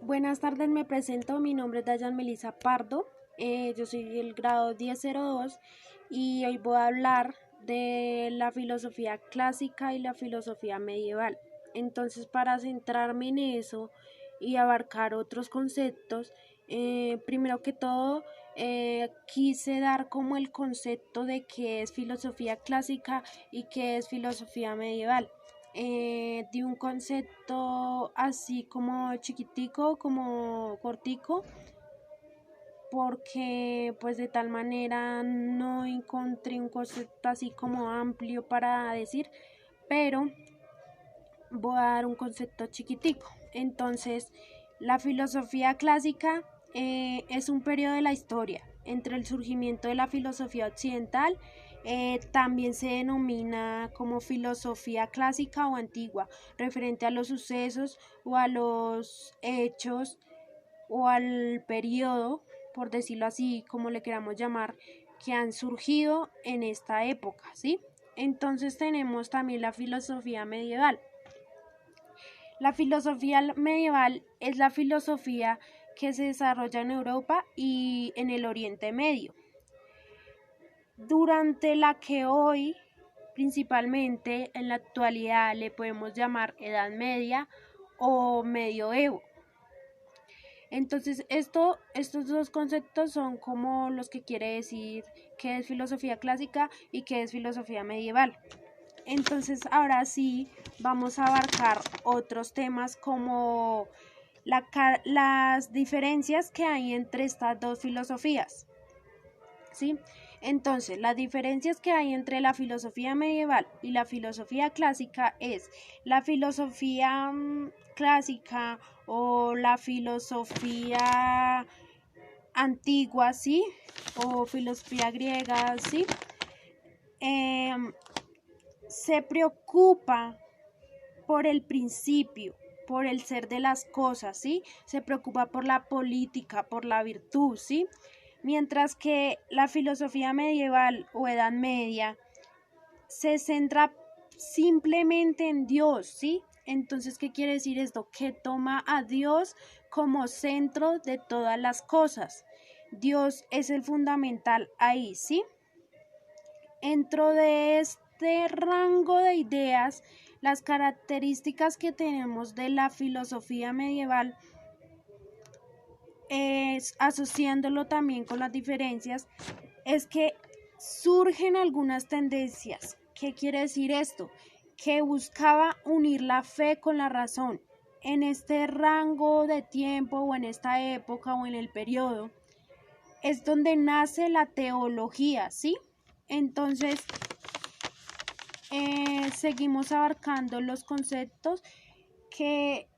Buenas tardes, me presento, mi nombre es Dayan Melissa Pardo, yo soy del grado 1002 y hoy voy a hablar de la filosofía clásica y la filosofía medieval. Entonces, para centrarme en eso y abarcar otros conceptos, primero que todo, quise dar como el concepto de qué es filosofía clásica y qué es filosofía medieval. De un concepto así como chiquitico, como cortico, porque pues de tal manera no encontré un concepto así como amplio para decir, pero voy a dar un concepto chiquitico. Entonces, la filosofía clásica es un periodo de la historia entre el surgimiento de la filosofía occidental. También se denomina como filosofía clásica o antigua, referente a los sucesos o a los hechos o al periodo, por decirlo así, como le queramos llamar, que han surgido en esta época, ¿sí? Entonces tenemos también la filosofía medieval. La filosofía medieval es la filosofía que se desarrolla en Europa y en el Oriente Medio, durante la que hoy, principalmente en la actualidad, le podemos llamar Edad Media o Medioevo. Entonces, estos dos conceptos son como los que quiere decir qué es filosofía clásica y qué es filosofía medieval. Entonces, ahora sí vamos a abarcar otros temas como las diferencias que hay entre estas dos filosofías, ¿sí? Entonces, las diferencias que hay entre la filosofía medieval y la filosofía clásica es la filosofía clásica o la filosofía antigua, ¿sí? O filosofía griega, ¿sí? Se preocupa por el principio, por el ser de las cosas, ¿sí? Se preocupa por la política, por la virtud, ¿sí? Mientras que la filosofía medieval o Edad Media se centra simplemente en Dios, ¿sí? Entonces, ¿qué quiere decir esto? Que toma a Dios como centro de todas las cosas. Dios es el fundamental ahí, ¿sí? Dentro de este rango de ideas, las características que tenemos de la filosofía medieval, asociándolo también con las diferencias, es que surgen algunas tendencias. ¿Qué quiere decir esto? Que buscaba unir la fe con la razón. En este rango de tiempo o en esta época o en el periodo es donde nace la teología, ¿sí? Entonces, seguimos abarcando los conceptos que,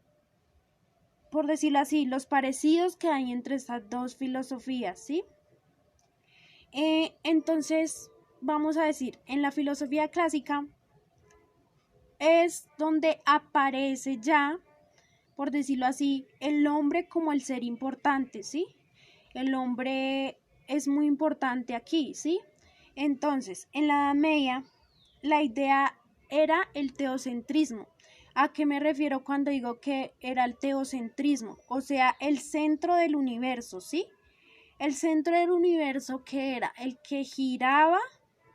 por decirlo así, los parecidos que hay entre estas dos filosofías, ¿sí? Entonces, vamos a decir, en la filosofía clásica es donde aparece ya, por decirlo así, el hombre como el ser importante, ¿sí? El hombre es muy importante aquí, ¿sí? Entonces, en la Edad Media, la idea era el teocentrismo. ¿A qué me refiero cuando digo que era el teocentrismo? O sea, el centro del universo, ¿sí? El centro del universo que era el que giraba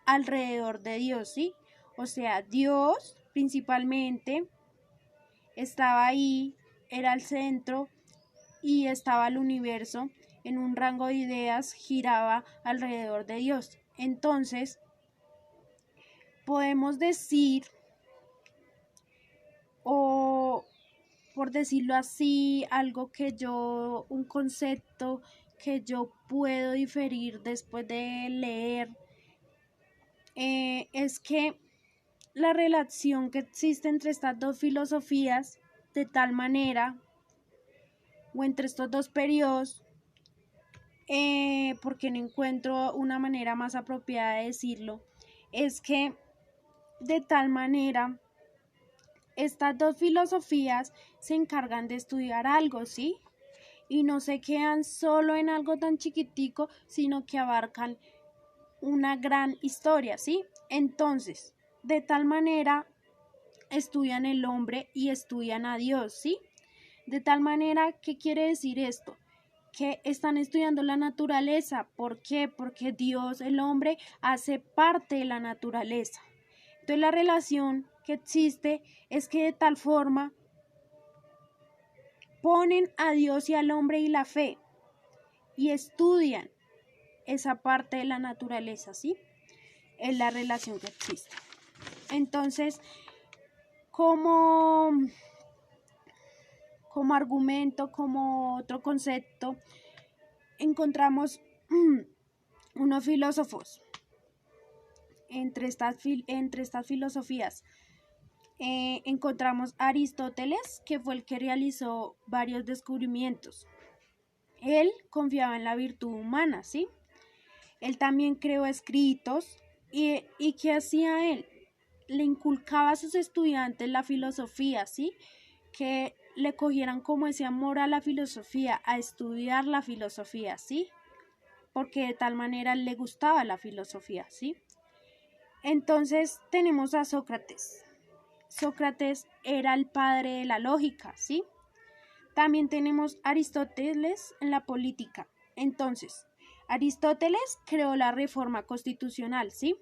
alrededor de Dios, ¿sí? O sea, Dios principalmente estaba ahí, era el centro y estaba el universo en un rango de ideas, giraba alrededor de Dios. Entonces, podemos decir, o por decirlo así, un concepto que yo puedo diferir después de leer, es que la relación que existe entre estas dos filosofías, de tal manera, o entre estos dos periodos, porque no encuentro una manera más apropiada de decirlo, es que de tal manera estas dos filosofías se encargan de estudiar algo, ¿sí? Y no se quedan solo en algo tan chiquitico, sino que abarcan una gran historia, ¿sí? Entonces, de tal manera estudian el hombre y estudian a Dios, ¿sí? De tal manera, ¿qué quiere decir esto? Que están estudiando la naturaleza. ¿Por qué? Porque Dios, el hombre, hace parte de la naturaleza. Entonces la relación que existe es que de tal forma ponen a Dios y al hombre y la fe y estudian esa parte de la naturaleza, ¿sí? Es la relación que existe. Entonces, como argumento, como otro concepto, encontramos unos filósofos entre estas filosofías. Encontramos a Aristóteles, que fue el que realizó varios descubrimientos. Él confiaba en la virtud humana, ¿sí? Él también creó escritos. ¿Y qué hacía él? Le inculcaba a sus estudiantes la filosofía, ¿sí? Que le cogieran como ese amor a la filosofía, a estudiar la filosofía, ¿sí? Porque de tal manera le gustaba la filosofía, ¿sí? Entonces tenemos a Sócrates. Sócrates era el padre de la lógica, ¿sí? También tenemos a Aristóteles en la política. Entonces, Aristóteles creó la reforma constitucional, ¿sí?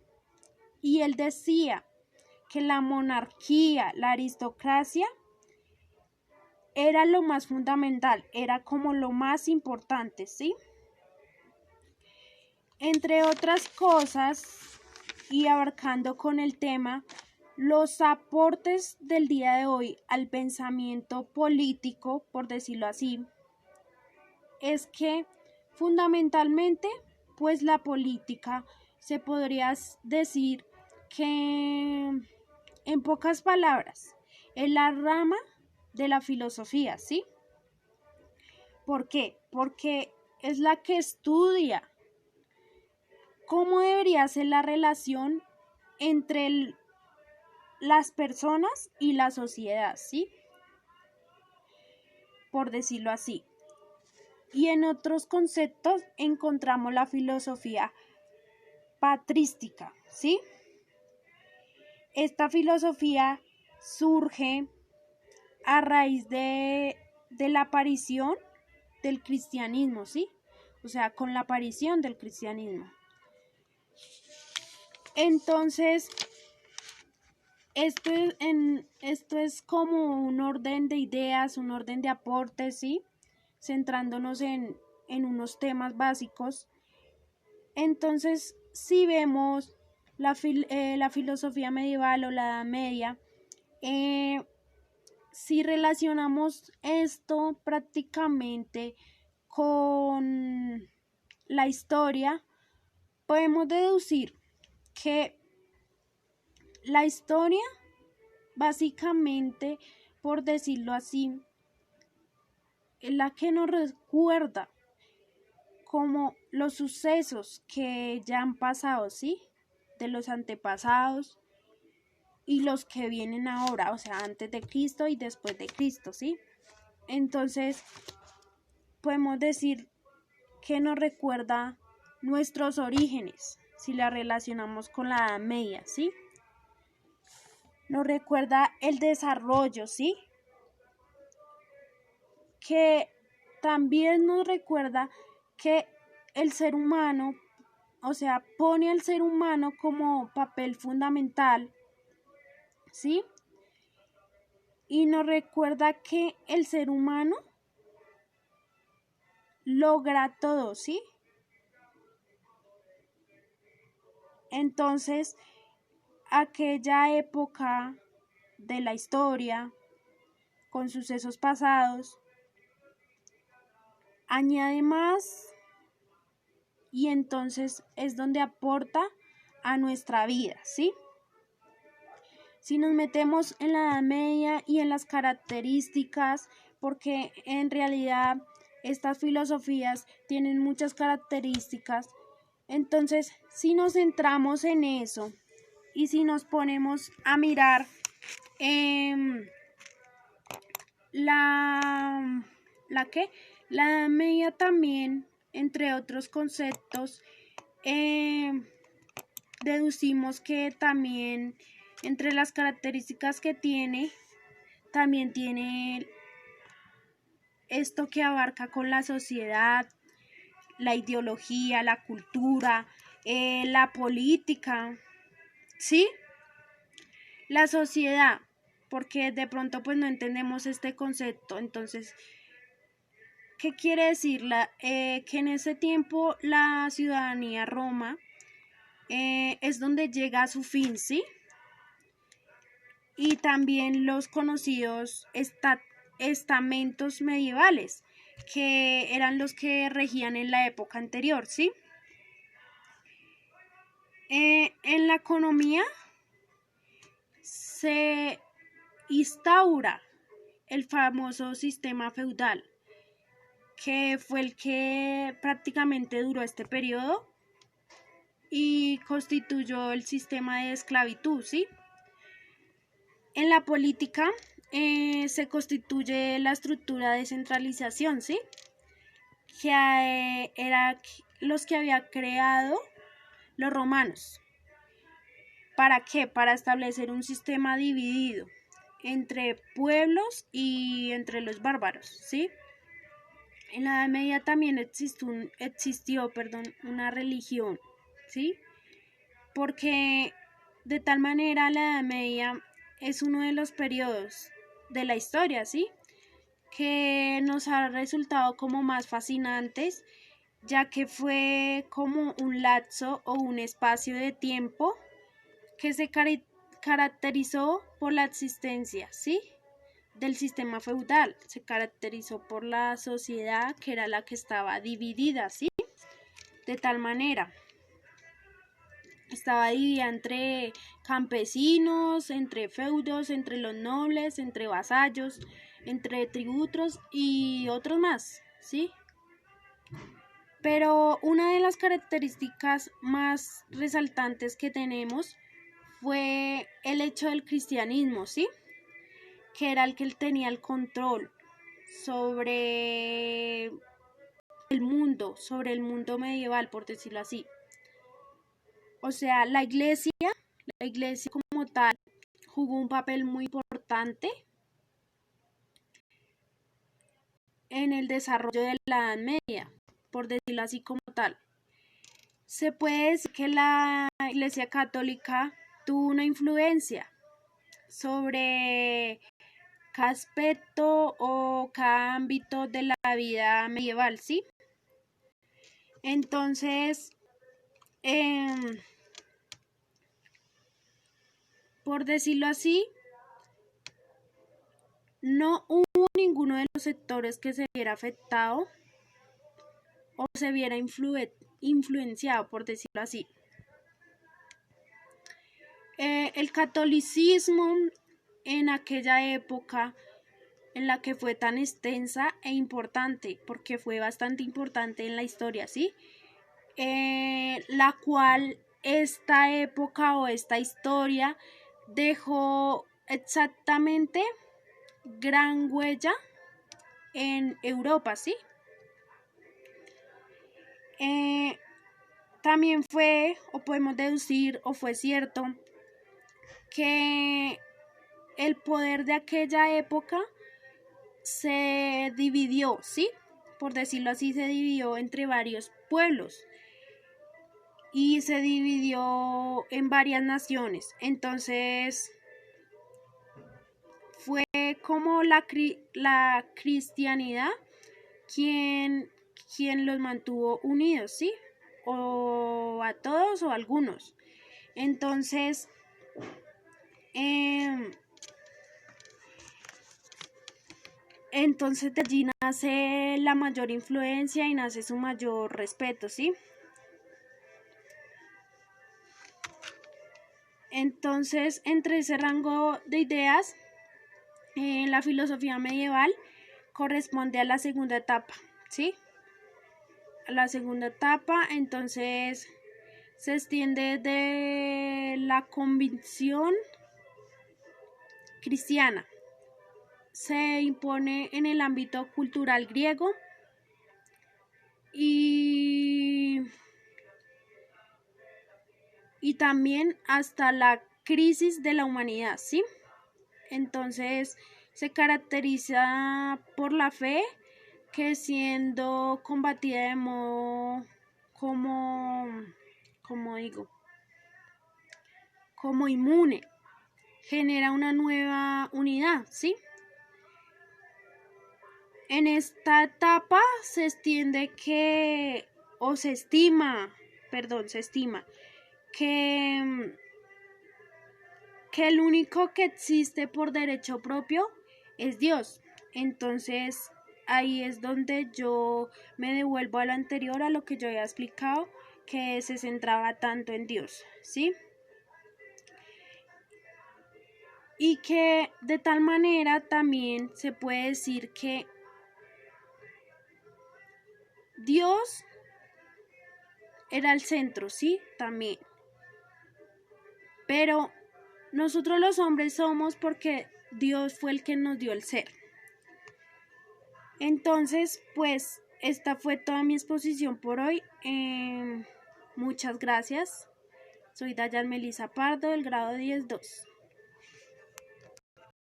Y él decía que la monarquía, la aristocracia, era lo más fundamental, era como lo más importante, ¿sí? Entre otras cosas, y abarcando con el tema, los aportes del día de hoy al pensamiento político, por decirlo así, es que fundamentalmente, pues la política se podría decir que, en pocas palabras, es la rama de la filosofía, ¿sí? ¿Por qué? Porque es la que estudia cómo debería ser la relación entre las personas y la sociedad, ¿sí? Por decirlo así. Y en otros conceptos encontramos la filosofía patrística, ¿sí? Esta filosofía surge a raíz de la aparición del cristianismo, ¿sí? O sea, con la aparición del cristianismo. Entonces, esto es como un orden de ideas, un orden de aportes, ¿sí? Centrándonos en unos temas básicos. Entonces, si vemos la filosofía medieval o la Edad Media, si relacionamos esto prácticamente con la historia, podemos deducir que la historia, básicamente, por decirlo así, es la que nos recuerda como los sucesos que ya han pasado, ¿sí? De los antepasados y los que vienen ahora, o sea, antes de Cristo y después de Cristo, ¿sí? Entonces, podemos decir que nos recuerda nuestros orígenes, si la relacionamos con la Edad Media, ¿sí? Nos recuerda el desarrollo, ¿sí? Que también nos recuerda que el ser humano, o sea, pone al ser humano como papel fundamental, ¿sí? Y nos recuerda que el ser humano logra todo, ¿sí? Entonces, aquella época de la historia, con sucesos pasados, añade más y entonces es donde aporta a nuestra vida, ¿sí? Si nos metemos en la Edad Media y en las características, porque en realidad estas filosofías tienen muchas características, entonces si nos centramos en eso y si nos ponemos a mirar la Edad Media también, entre otros conceptos, deducimos que también entre las características que tiene, también tiene esto que abarca con la sociedad, la ideología, la cultura, la política, ¿sí? La sociedad, porque de pronto pues no entendemos este concepto. Entonces, ¿qué quiere decir? Que en ese tiempo la ciudadanía Roma es donde llega a su fin, ¿sí? Y también los conocidos estamentos medievales, que eran los que regían en la época anterior, ¿sí? En la economía se instaura el famoso sistema feudal, que fue el que prácticamente duró este periodo y constituyó el sistema de esclavitud, ¿sí? En la política se constituye la estructura de centralización, ¿sí? Que era los que había creado los romanos. ¿Para qué? Para establecer un sistema dividido entre pueblos y entre los bárbaros, ¿sí? En la Edad Media también existió una religión, ¿sí? Porque de tal manera la Edad Media es uno de los periodos de la historia, ¿sí? Que nos ha resultado como más fascinantes, ya que fue como un lapso o un espacio de tiempo que se caracterizó por la existencia, ¿sí? Del sistema feudal, se caracterizó por la sociedad que era la que estaba dividida, ¿sí? De tal manera, estaba dividida entre campesinos, entre feudos, entre los nobles, entre vasallos, entre tributos y otros más, ¿sí? Pero una de las características más resaltantes que tenemos fue el hecho del cristianismo, ¿sí? Que era el que tenía el control sobre sobre el mundo medieval, por decirlo así. O sea, la iglesia como tal jugó un papel muy importante en el desarrollo de la Edad Media, por decirlo así como tal. Se puede decir que la Iglesia Católica tuvo una influencia sobre cada aspecto o cada ámbito de la vida medieval, ¿sí? Entonces, por decirlo así, no hubo ninguno de los sectores que se viera afectado o se viera influenciado, por decirlo así. El catolicismo en aquella época en la que fue tan extensa e importante, porque fue bastante importante en la historia, ¿sí? La cual esta época o esta historia dejó exactamente gran huella en Europa, ¿sí? También fue, o podemos deducir, o fue cierto, que el poder de aquella época se dividió, ¿sí? Por decirlo así, se dividió entre varios pueblos y se dividió en varias naciones. Entonces, fue como la cristianidad quien los mantuvo unidos, ¿sí? O a todos o a algunos. Entonces, de allí nace la mayor influencia y nace su mayor respeto, ¿sí? Entonces, entre ese rango de ideas, la filosofía medieval corresponde a la segunda etapa, ¿sí? A la segunda etapa, entonces se extiende de la convicción cristiana, se impone en el ámbito cultural griego y también hasta la crisis de la humanidad, ¿sí? Entonces se caracteriza por la fe, que siendo combatida de modo como inmune, genera una nueva unidad, ¿sí? En esta etapa se estima que el único que existe por derecho propio es Dios. Entonces, ahí es donde yo me devuelvo a lo anterior, a lo que yo había explicado, que se centraba tanto en Dios, ¿sí? Y que de tal manera también se puede decir que Dios era el centro, ¿sí? También. Pero nosotros los hombres somos porque Dios fue el que nos dio el ser. Entonces, pues, esta fue toda mi exposición por hoy. Muchas gracias. Soy Dayan Melissa Pardo, del grado 10-2.